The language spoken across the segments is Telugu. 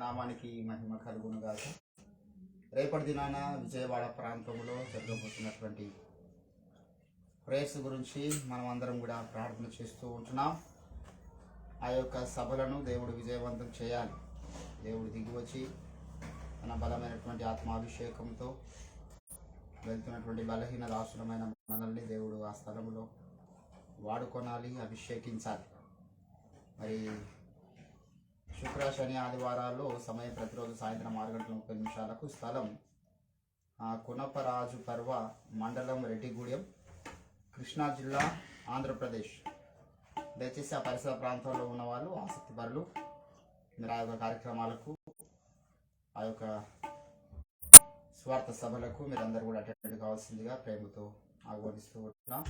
నామానికి మహిమ కలుగునుగాక. రేపటి దినాన విజయవాడ ప్రాంతంలో జరగబోతున్నటువంటి ప్రేయర్స్ గురించి మనం అందరం కూడా ప్రార్థన చేస్తూ ఉంటున్నాం. ఆ యొక్క సభలను దేవుడు విజయవంతం చేయాలి. దేవుడు దిగివచ్చి మన బలమైనటువంటి ఆత్మాభిషేకంతో వెళ్తున్నటువంటి బలహీన దాసులమైన మనల్ని దేవుడు ఆ స్థలంలో వాడుకొనాలి, అభిషేకించాలి. మరి శుక్ర, శని, ఆదివారాల్లో సమయం ప్రతిరోజు సాయంత్రం 6:30 స్థలం కునపరాజు పర్వ, మండలం రెడ్డిగూడెం, కృష్ణా జిల్లా, ఆంధ్రప్రదేశ్. దయచేసి ఆ పరిసర ప్రాంతంలో ఉన్న వాళ్ళు ఆసక్తిపరులు మీరు ఆ యొక్క కార్యక్రమాలకు, ఆ యొక్క స్వార్థ సభలకు మీరందరూ కూడా అటెండ్ కావాల్సిందిగా ప్రేమతో ఆహ్వానిస్తూ ఉంటున్నాం.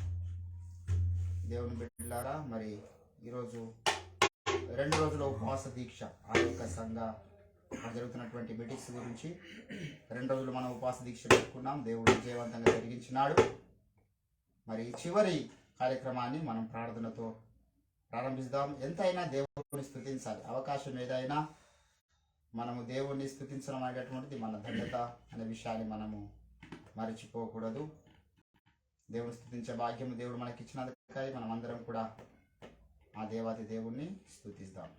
దేవుని బిడ్డలారా, మరి ఈరోజు 2 రోజుల ఉపవాస దీక్ష, ఆ యొక్క సంఘ జరుగుతున్నటువంటి మీటింగ్స్ గురించి 2 రోజులు మనం ఉపవాస దీక్ష పెట్టుకున్నాం. దేవుడు విజయవంతంగా జరిగించినాడు. మరి చివరి కార్యక్రమాన్ని మనం ప్రార్థనతో ప్రారంభిస్తాం. ఎంతైనా దేవుడిని స్తుతించాలి. అవకాశం ఏదైనా మనము దేవుణ్ణి స్తుతించడం అనేటటువంటిది మన ధన్యత అనే విషయాన్ని మనము మరచిపోకూడదు. దేవుని స్తుతించే భాగ్యం దేవుడు మనకి ఇచ్చినందుకై మనం అందరం కూడా ఆ దేవాది దేవుణ్ణి స్తుతిస్తాం.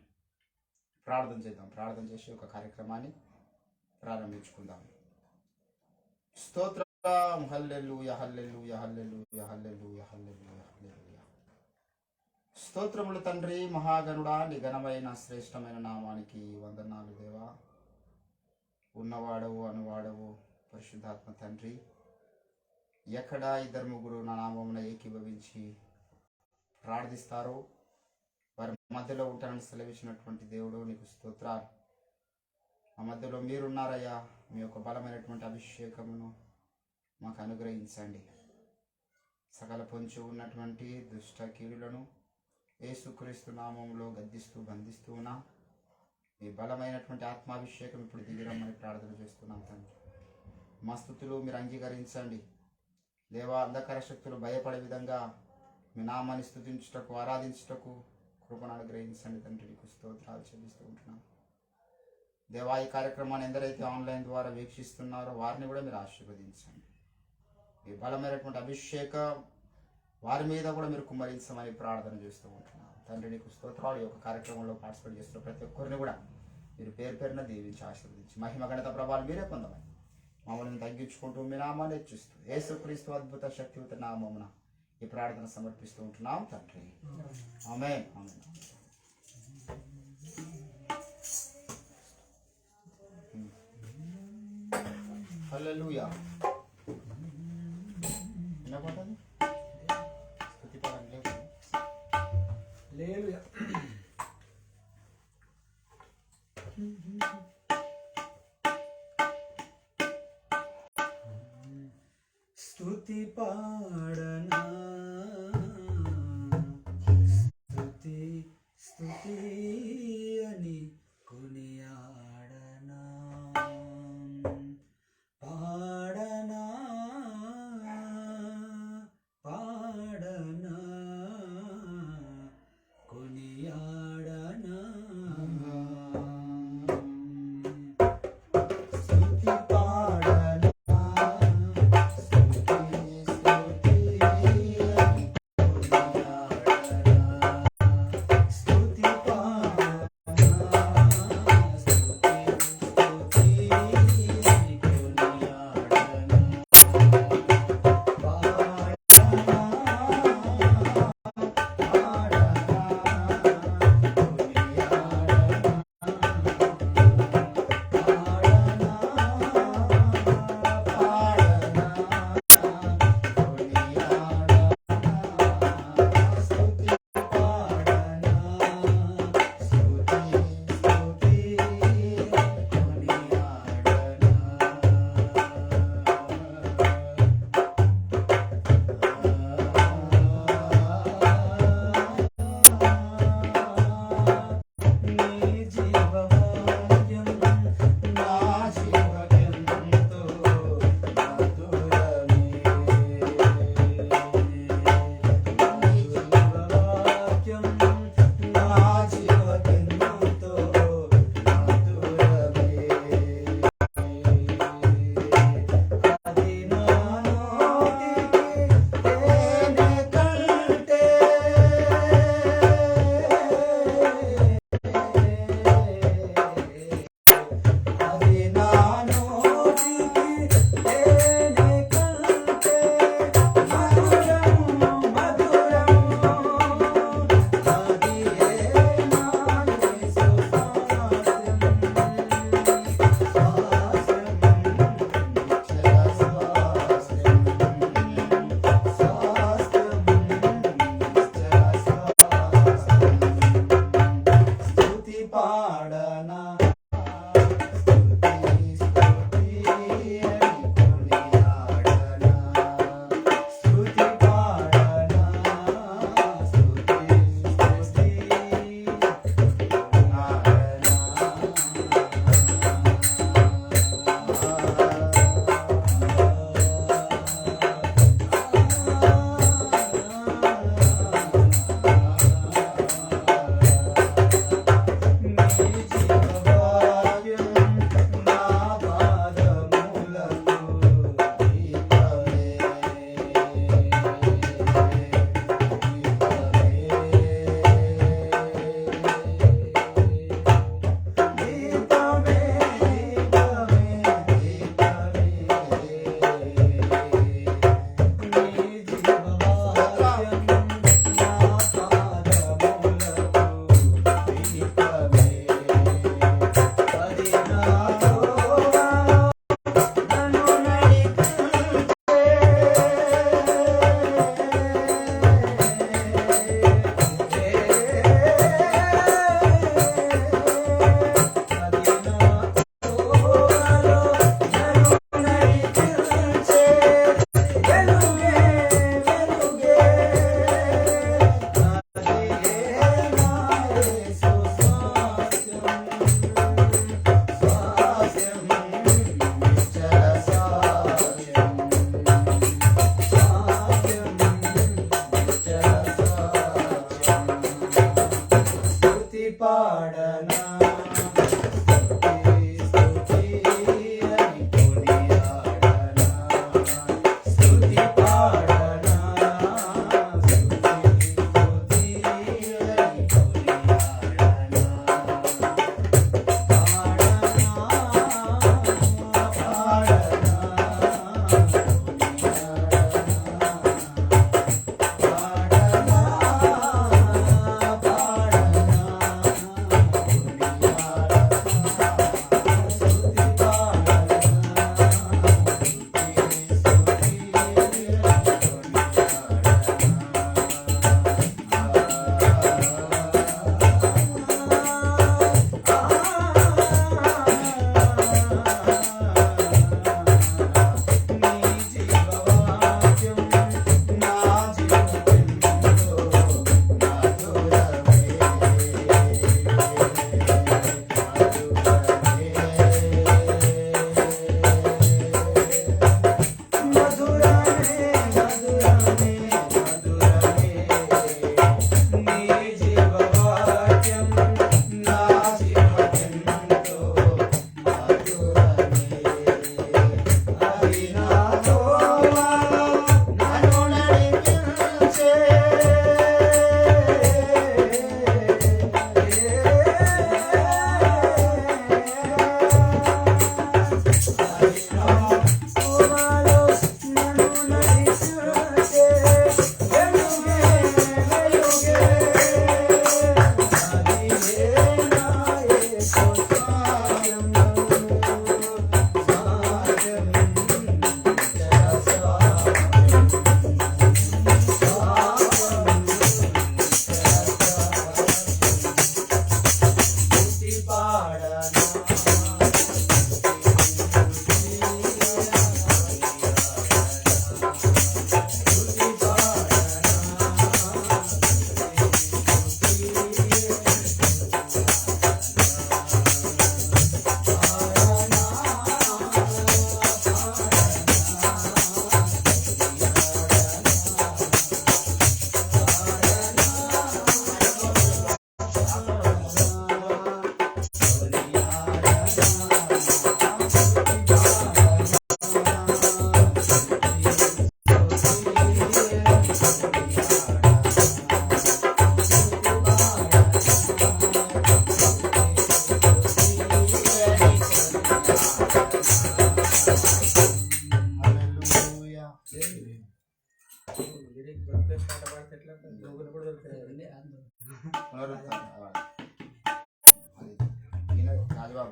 ప్రార్థన చేద్దాం. ప్రార్థన చేసి ఒక కార్యక్రమాన్ని ప్రారంభించుకుందాం. స్తోత్రం. హల్లెలూయా, హల్లెలూయా, హల్లెలూయా, హల్లెలూయా, హల్లెలూయా, హల్లెలూయా. స్తోత్రములు తండ్రి, మహాగణుడా, నీ ఘనమైన శ్రేష్టమైన నామానికి వందనాలు దేవా. ఉన్నవాడవు, అనువాడవు, పరిశుద్ధాత్మ తండ్రి. ఎక్కడ 2-3 నా నామమున ఏకీభవించి ప్రార్థిస్తారో వారి మధ్యలో ఉంటానని సెలవిచ్చినటువంటి దేవుడు, నీకు స్తోత్రాలు. మా మధ్యలో మీరున్నారయ్యా. మీ యొక్క బలమైనటువంటి అభిషేకమును మాకు అనుగ్రహించండి. సకల పొంచి ఉన్నటువంటి దుష్ట కీడులను యేసుక్రీస్తు నామములో గద్దిస్తూ బంధిస్తూ ఉన్నా. మీ బలమైనటువంటి ఆత్మాభిషేకం ఇప్పుడు దిగిరమ్మని ప్రార్థన చేస్తున్నాం తండ్రి. మా స్తుతులు మీరు అంగీకరించండి దేవా. అంధకార శక్తులు భయపడే విధంగా మీ నామాన్ని స్తుతించుటకు, ఆరాధించుటకు కృపను అనుగ్రహించండి తండ్రి. నీకు స్తోత్రాలు చెల్లిస్తూ ఉంటున్నాం దేవా. ఈ కార్యక్రమాన్ని ఎందరైతే ఆన్లైన్ ద్వారా వీక్షిస్తున్నారో వారిని కూడా మీరు ఆశీర్వదించండి. మీ బలమైనటువంటి అభిషేకం వారి మీద కూడా మీరు కుమ్మరించమని ప్రార్థన చేస్తూ ఉంటున్నాం తండ్రి. నీకు స్తోత్రాలు. ఈ యొక్క కార్యక్రమంలో పార్టిసిపేట్ చేస్తున్న ప్రతి ఒక్కరిని కూడా మీరు పేరు పేరున దీవించి ఆశీర్వదించి మహిమ ఘనత ప్రభావాలు మీరే పొందమని మమ్మల్ని తగ్గించుకుంటూ మీ నామాన్ని హెచ్చిస్తూ యేసుక్రీస్తు అద్భుత శక్తియుత నామమున ఈ ప్రార్థన సమర్పిస్తూ ఉంటున్నాం తండ్రి. ఆమేన్, ఆమేన్. హల్లెలూయా. వినపడదు స్తుతిపడండి. హల్లెలూయా. స్తుతి పాడనా, స్తుతి స్తుతి అని కొనియాడనా, పాడనా పాడనా కొనియాడనా. స్తుతి పాడనా, స్తుతి స్తుతి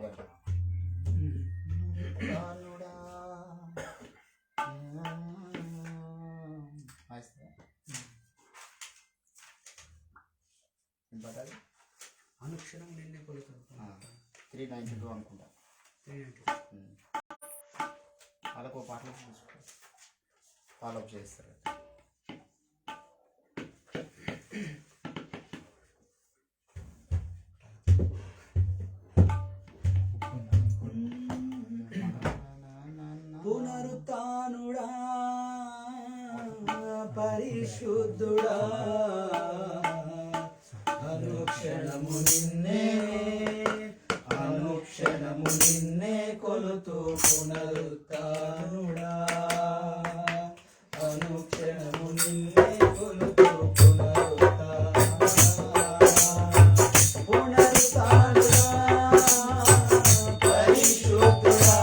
పాడబడ్డా అనుక్షణం నిన్నే కొలుతాను 392 అనుకుంటా. వాళ్ళకు పాటలు చూసుకో ఫాలో అప్ చేస్తారు. పునరుత్థానుడా పరిశుద్ధుడా అనుక్షణము నిన్నే కొలుతూ పునరుత్థానుడా అనుక్షణము నిన్నే కొలుతూ పునరుత్థానుడా పరిశుద్ధుడా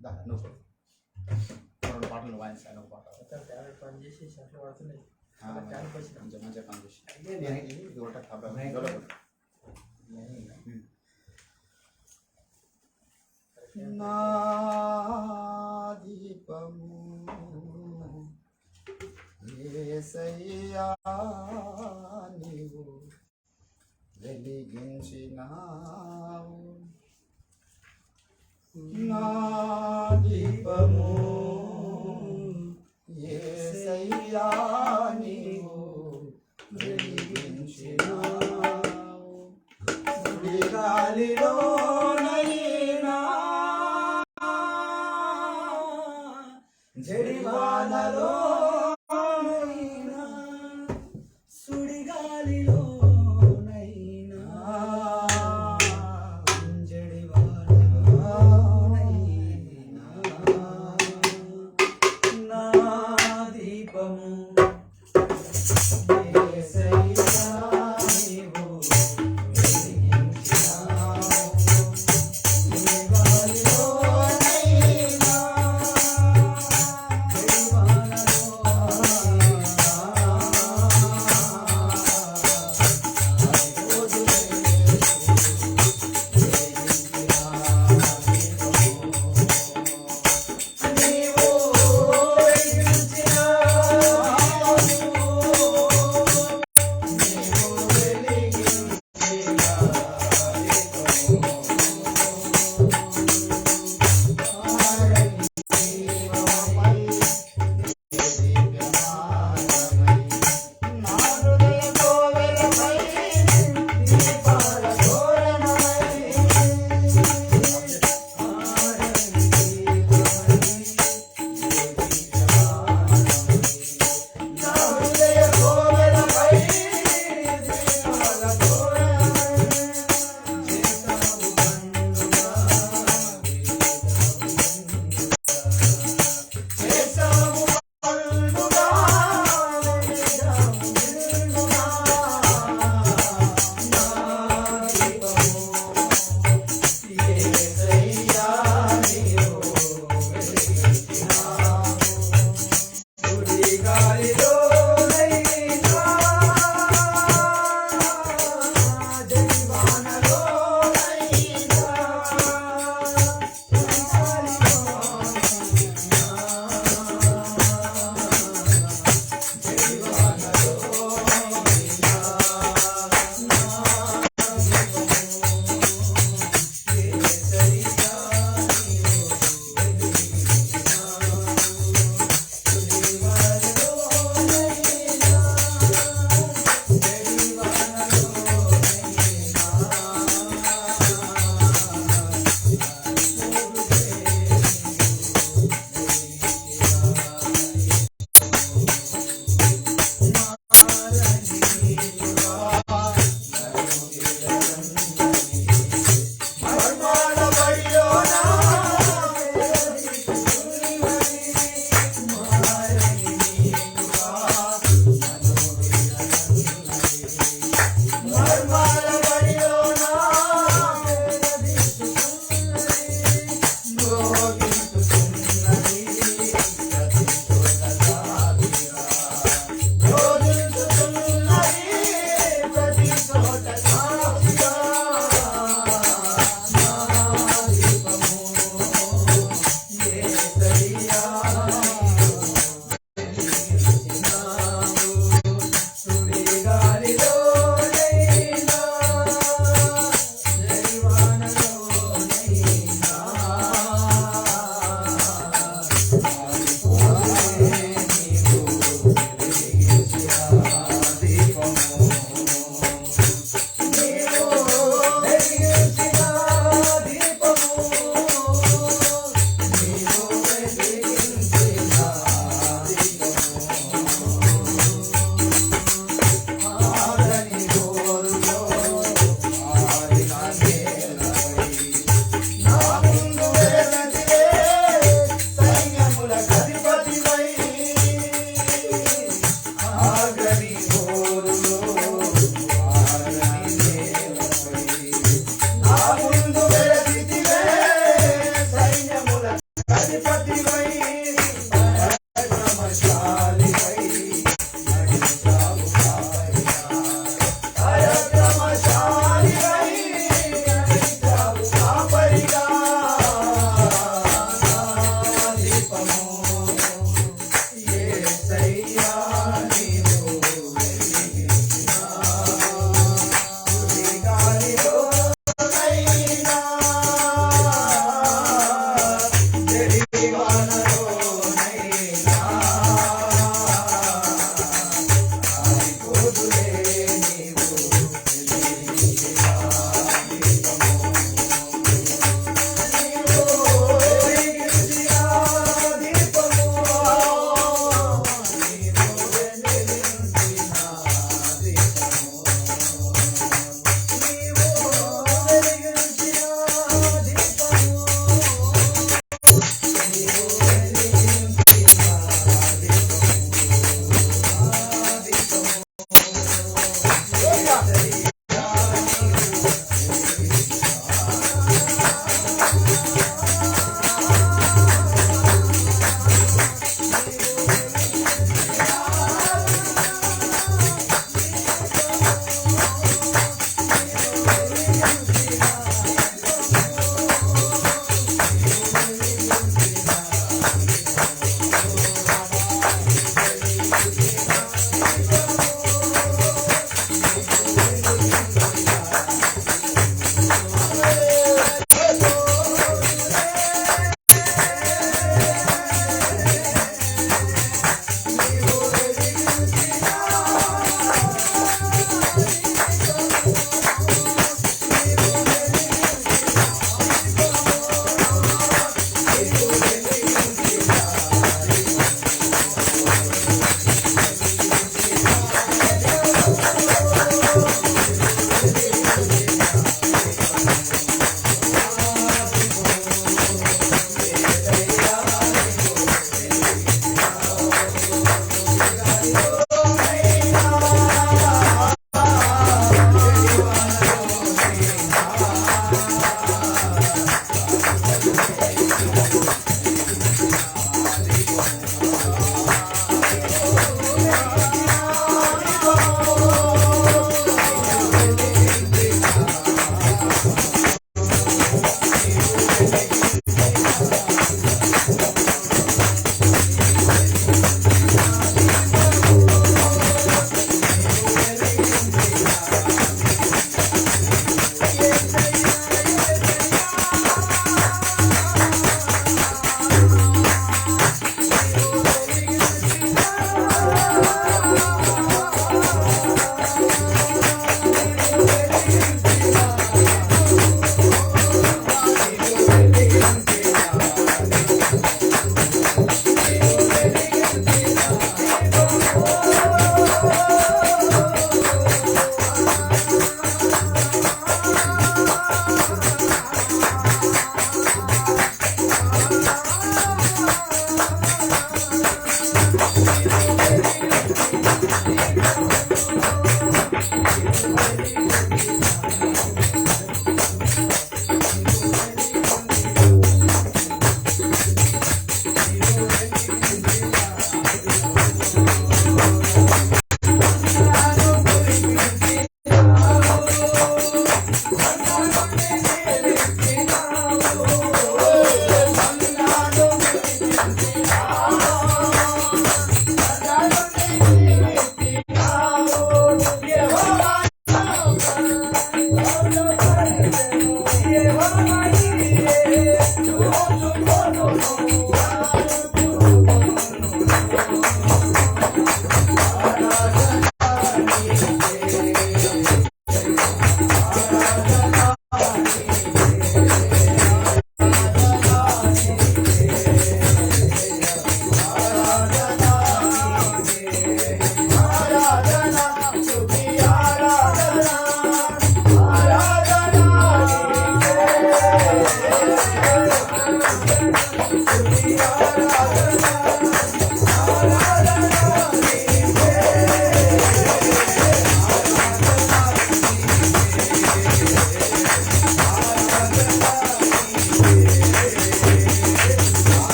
దా, నువ్వు రెండు పాటలు నువ్వు వాయించాను ఒక పాట పని చేసి అట్లా పడుతున్నాయి మంచిగా మంచిగా పని చేసి ఇది ఒకటి కాబట్టి నా దీపము యేసయ్యా నీవు వెలిగించినావు నా దీపము యేసయ్యా నీవు వెలిగించినావు సుడిగాలిలోనైనా జడివానలోనైనా సుడిగాలిలోనైనా జడివానలోనైనా నా దీపము యేసయ్యా నీవు వెలిగించినావు.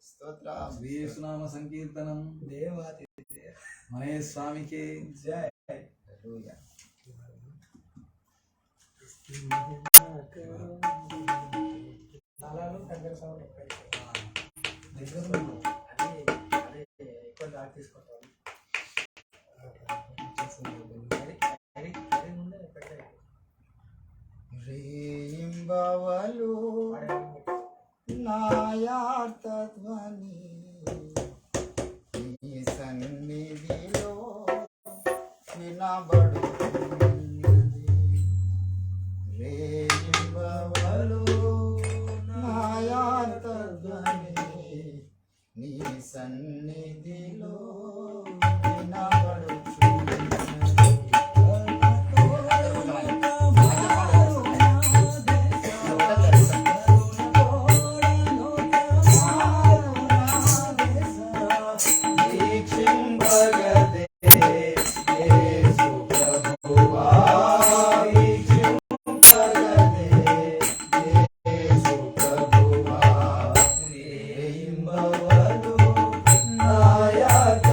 స్తోత్రం. యేసునామ సంకీర్తనం దేవాది మహేష్ స్వామికి జయ. హల్లెలూయా. తాళాలు దగ్గర సౌండ్ ఎక్కువ అదే అదే ఎక్కువ దాకా తీసుకుంటాం. ముందే పెట్టాయి రేయింబవలు నాయార్తధ్వని నీ సన్నిధిలో వినబడుతున్నది. రేయింబవలు నాయార్తధ్వని నీ సన్నిధిలో వినబడుతున్నది. నాయక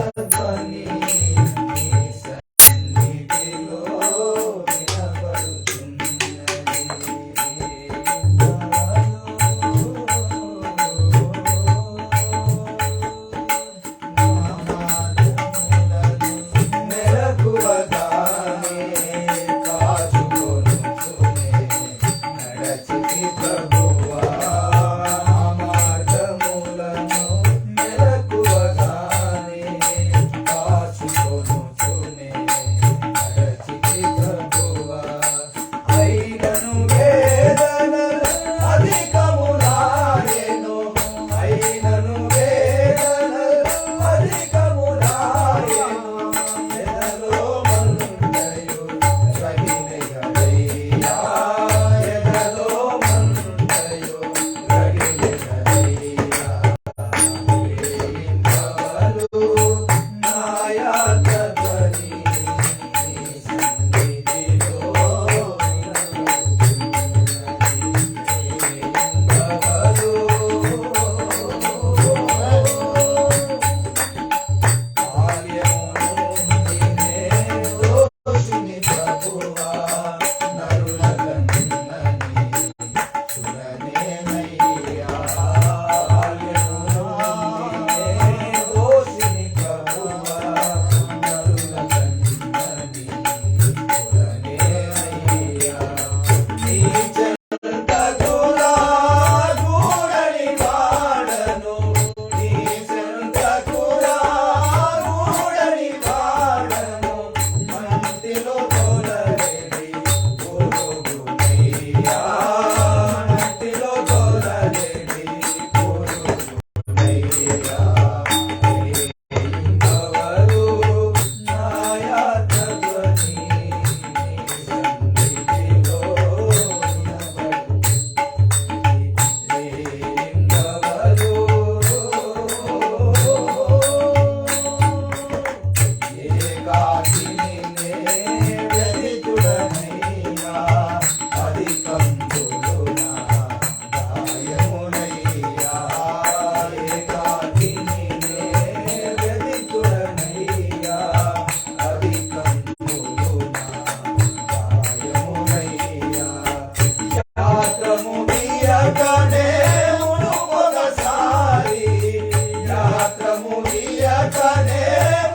కనే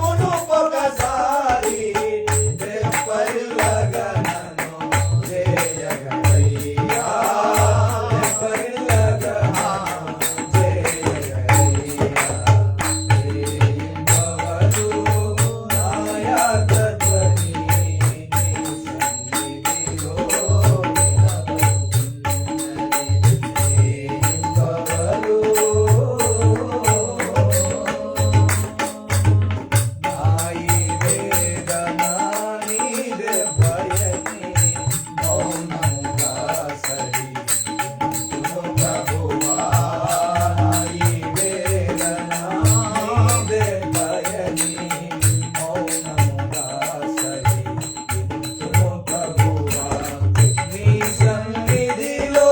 మునుపొకసారి రెప్పరిల్లగనను జయగయ్యా రెప్పరిల్లగనను జయగయ్యా దేవరు నాయకత్వని సన్నిధిలో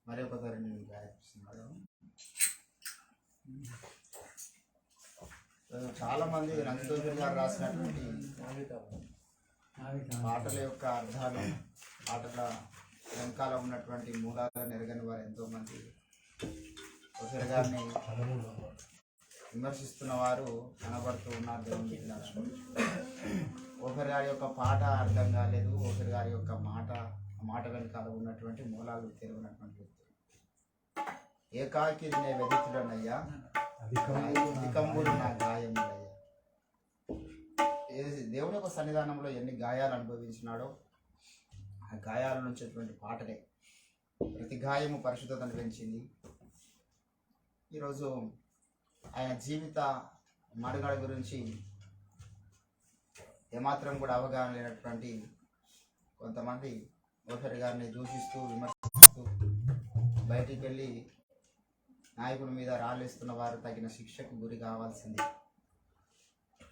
మరి ఒకసారి నేను గాయపిస్తున్నాడు. చాలా మంది రంగదోషులు గారు రాసినటువంటి పాటల యొక్క అర్థాలు, పాటల వెనకాల ఉన్నటువంటి మూలాలను ఎరగని వారు ఎంతోమంది ఒకరి గారిని విమర్శిస్తున్న వారు కనబడుతూ ఉన్నారు. దేవుని ఒకరి గారి యొక్క పాట అర్థం కాలేదు, ఒకరి గారి యొక్క మాట వెనకాల ఉన్నటువంటి మూలాలు తెలియనటువంటి వ్యక్తులు. ఏకాకి నే వెదితుడనయ్యా, అధికంబులు నా గాయములయ్యా. దేవుని యొక్క సన్నిధానంలో ఎన్ని గాయాలు అనుభవించినాడో ఆ గాయాల నుంచి వచ్చినటువంటి పాటలే ప్రతి గాయము పరిశుద్ధతను పెంచింది. ఈరోజు ఆయన జీవిత మనుగడ గురించి ఏమాత్రం కూడా అవగాహన లేనటువంటి కొంతమంది ఓఫర్ గారిని దూషిస్తూ విమర్శిస్తూ బయటికి వెళ్ళి నాయకుడి మీద రాళ్ళేస్తున్న వారు తగిన శిక్షకు గురి కావాల్సింది.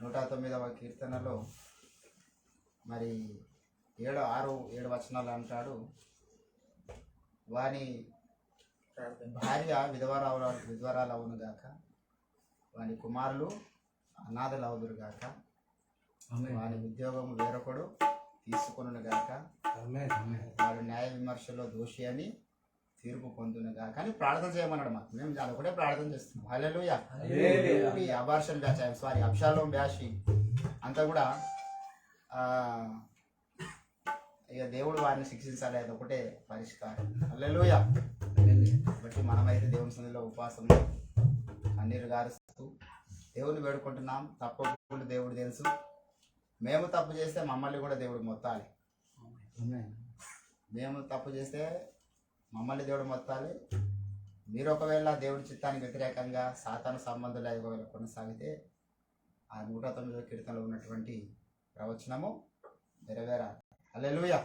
109వ కీర్తనలో మరి 6-7 వచనాలు అంటాడు, వాని భార్య విధవరాలు అవును గాక, వాని కుమారులు అనాథలు అవుదురు గాక, వాని ఉద్యోగము వేరొకడు తీసుకొనును గాక, వాడు న్యాయ విమర్శలో దోషి అని తీర్పు పొందును గాక అని ప్రార్థన చేయమన్నాడు. మాకు మేము అది ఒకటే ప్రార్థన చేస్తున్నాం. హల్లెలూయా. ఈ అబార్షన్ బ్యాచ్ అబ్షాలోం బ్యాష్ అంతా కూడా ఇక దేవుడు వారిని శిక్షించాలి, అది ఒకటే పరిష్కారం. హల్లెలూయా. కాబట్టి మనమైతే దేవుని సన్నిధిలో ఉపవాసంలో కన్నీరు గారుస్తూ దేవుని వేడుకుంటున్నాం. తప్పకుండా దేవుడు తెలుసు, మేము తప్పు చేస్తే మమ్మల్ని కూడా దేవుడు మొత్తాలి. మేము తప్పు చేస్తే మమ్మల్ని దేవుడు మొత్తాలి. మీరు ఒకవేళ దేవుడి చిత్తానికి వ్యతిరేకంగా సాతాను సంబంధాలు ఒకవేళ కొనసాగితే ఆ 109వ కీర్తనలో ఉన్నటువంటి ప్రవచనము నెరవేరాలి. హల్లెలూయా.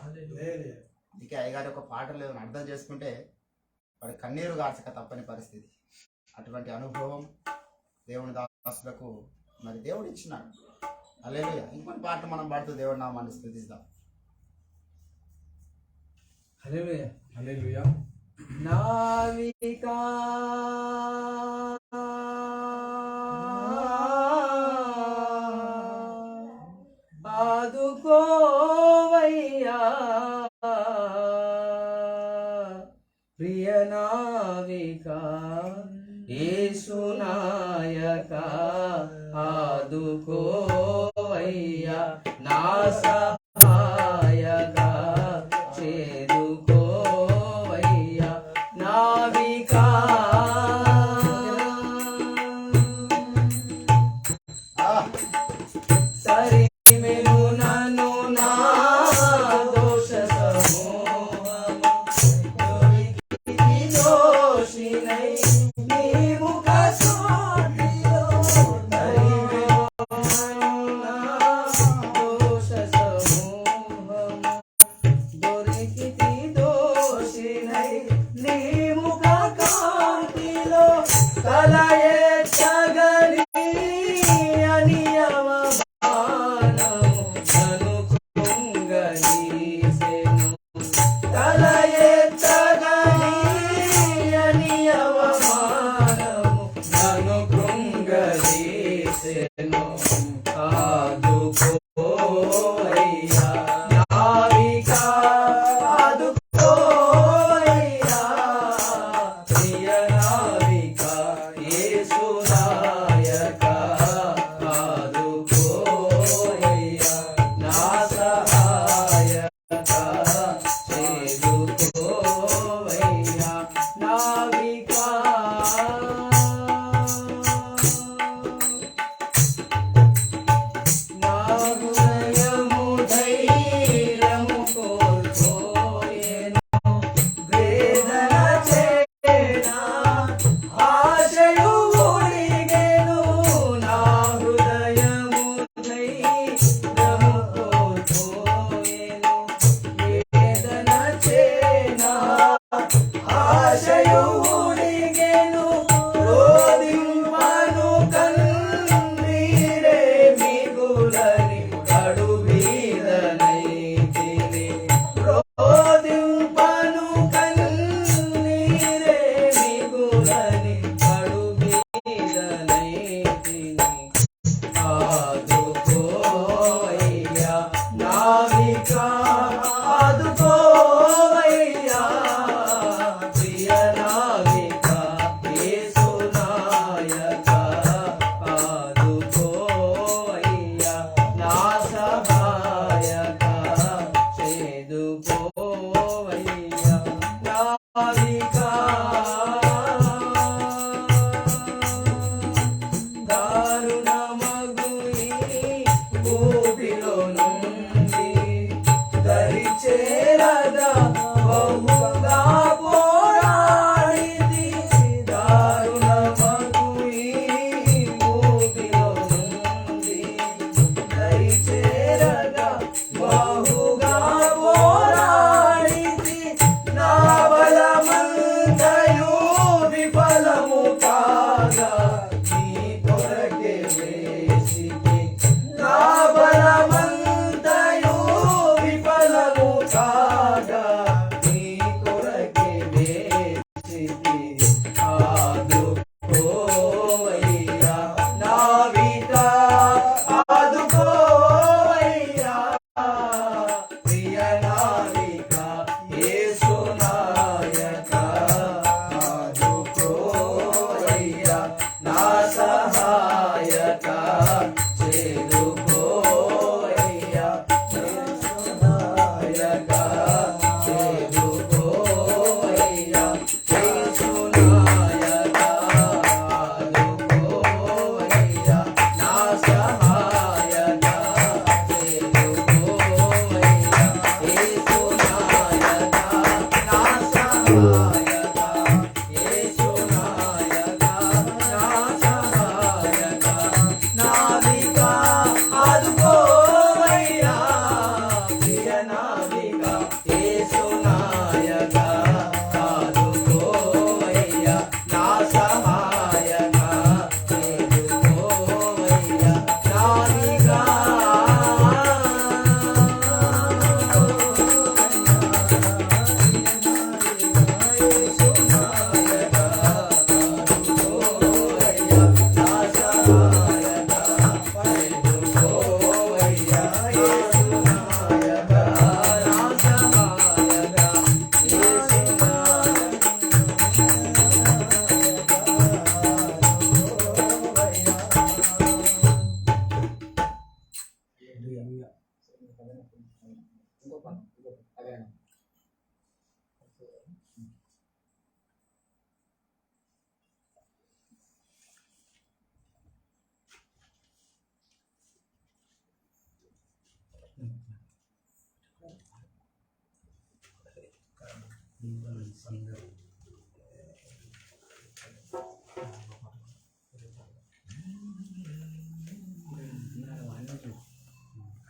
అందుకే అయ్యగారి ఒక పాటలు అర్థం చేసుకుంటే వాడి కన్నీరు గార్చక తప్పని పరిస్థితి. అటువంటి అనుభవం దేవుని దాసులకు మరి దేవుడు ఇచ్చినాడు. హల్లెలూయా. ఇంకొన్ని పాటలు మనం పాడుతూ దేవుడి నామాన్ని స్తుతిస్తాం. హల్లెలూయా. హల్లెలూయా. నావికా ఆదుకోవయ్యా ప్రియ నావికా యేసు నాయకా ఆదుకోవయ్యా నా సహాయకా చేదుకోవయ్యా నావికా సరిమెను నన్ను నా దోష సమూహము దోషినై నీ ముఖ సోటిలో సరిమెను నా దోష సమూహము దొరికితి దోషినై నీ ముఖ కాంతిలో తల ఎత్తగని అనియమ తల ఎత్తగని అనియవమానము నన్ను కృంగదీసెను ఆదుకోవయ్యా నావికా ఆదుకోవయ్యా ప్రియ నావికా యేసు నాయకా ఆదుకోవయ్యా నా సహాయకా చేదుకోవయ్యా నావికా నా హృదయము ధైర్యము కోల్పోయెను వేదన చేనా ఆశయు ఊడిగెను నా హృదయము ధైర్యము కోల్పోయెను వేదన చేనా ఆశయు ఊడిగెను రోదింపను కన్నీరే మిగులని కడు వీదనైతిని రోదింపను కన్నీరే మిగులని కడు వీదనైతిని ఆదుకోవయ్యా నావికా ఆదుకోవయ్యా ప్రియ నావికా యేసు నాయకా ఆదుకోవయ్యా నా సహాయకా చేదుకోవయ్యా నావికా దారుణమగు ఈ ఊపిలో నుండి దరి చేరదా బహుగా పోరాడితి దారుణమగు ఈ ఊపిలో నుండి దరి చేరదా బహుగా పోరాడితి నా బలమన్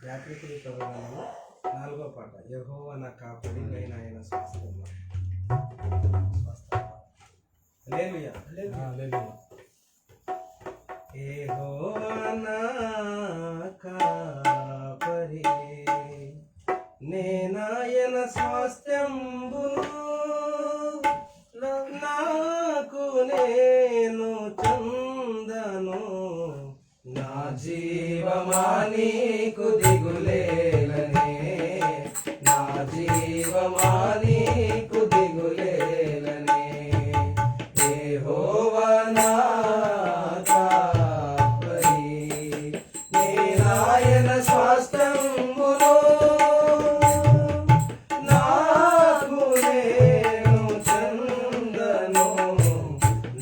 యాత్రికుడి ప్రవచనము 4వ పాట. యెహోవా నా కాపరి, నేను ఆయన స్వస్థము. హల్లెలూయా. యెహోవా నా కాపరి, నేనాయన స్వాస్థ్యంబును, నాకు నేను చందను. నా జీవమా నీకు దిగులేలనే, నా జీవమా నీకు దిగులేలనే. యెహోవా నా కాపరి, నేనాయన స్వాస్థ్యంబును, నాకు నేను చందను.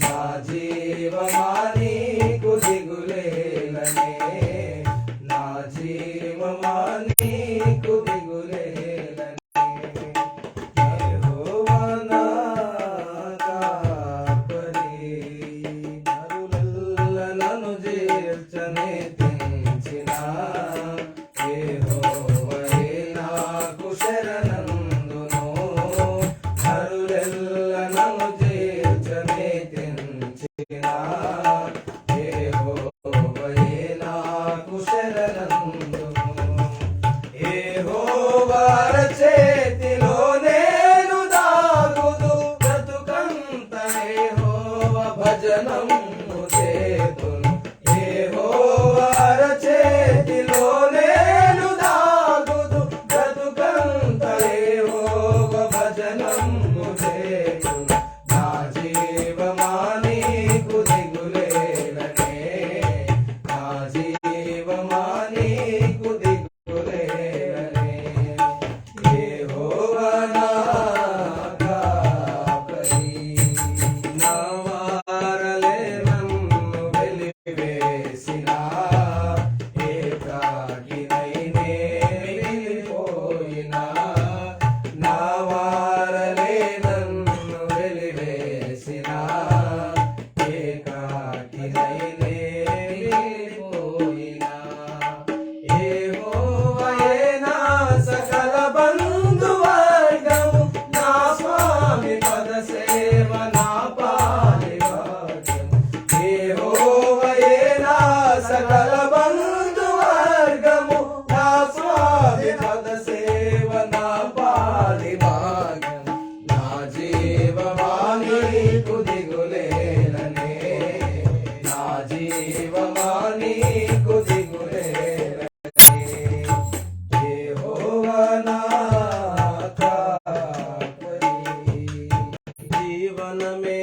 నా జీవమా నీకు దిగులేలనే, నా జీవమా నీకు దిగులేలనే. యెహోవా నా కాపరి, నరులెల్ల నన్ను చేర్చనే తెంచిన. యెహోవాయే నాకు శరణందును, నరులెల్ల నన్ను చేర్చనే తెంచిన. యెహోవాయే నాకు శరణందును. యెహోవా చేతిలో నేను దాగుదు, బ్రతుకంత యెహోవా భజనము చేతును. యెహోవా చేతిలో నేను దాగుదు, బ్రతుకంత యెహోవా భజనము చేతును. నా జీవమా నీకు దిగులేలనే, నా జీవమా నీకు దిగులేలనే. యెహోవా నా కాపరి, నా వారలే నన్ను వెలివేసినా, ఏకాకినైనే మిగిలిపోయినా. నా వారలే నన్ను వెలివేసినా, ఏకాకినైనే మిగిలిపోయినా. యెహోవాయే నా సకల బంధువర్గము, నా స్వామి పద సేవ నా పాలి భాగ్యము. యెహోవాయే నా సకల బంధువర్గము, నా స్వామి పద సేవ నా పాలి భాగ్యము. నా జీవమా నీకు దిగులేలనే, నా జీవమా నీకు దిగులేలనే. యెహోవా నా కాపరి, జీవనమే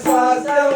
స్వాస్థ్యం